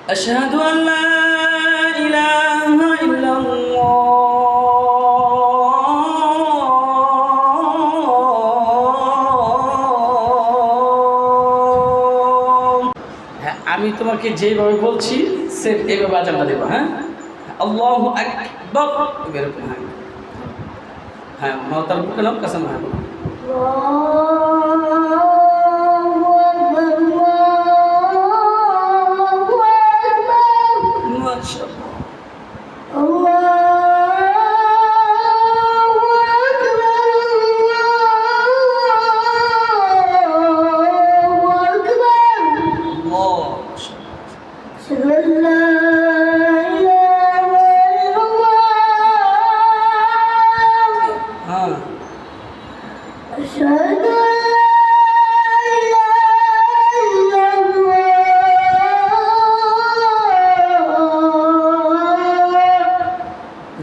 أشهد أن لا إله إلا الله আমি তোমাকে যেভাবে বলছি সেম এইভাবে আজানটা দেবো। হ্যাঁ, আল্লাহু আকবার এরকম। হ্যাঁ হ্যাঁ, মাতার বুকে নাও, কাসম। হ্যাঁ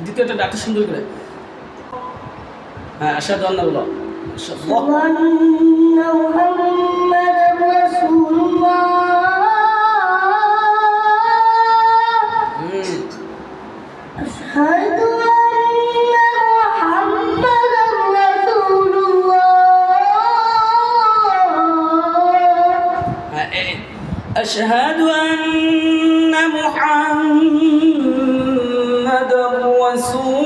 দ্বিতীয়টা ডাক্তার সুন্দর করে। হ্যাঁ, আশহাদু আন্না বলো। আশহাদু আন্না মুহাম্মাদার রাসূলুল্লাহ। আশহাদু আন্না মুহাম্মাদার রাসূলুল্লাহ। হ্যাঁ, আশহাদু আন্না মুহাম্মাদার রাসূলুল্লাহ।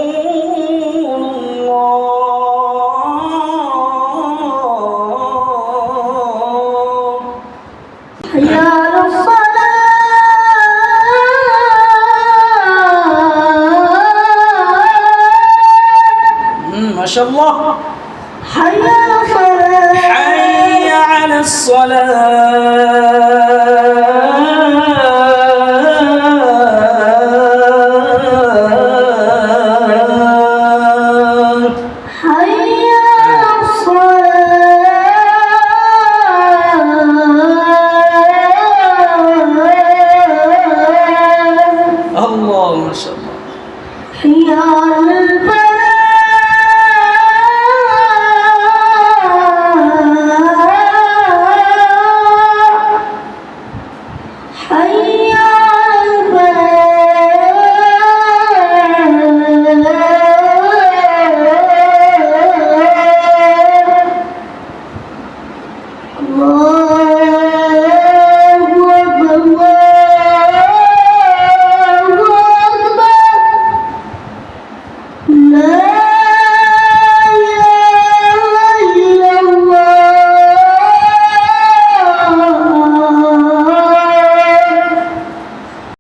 হাইয়া আলাস সালাহ। মাশাআল্লাহ। হাইয়া আলাস সালাহ। হাইয়া আলাস সালাহ।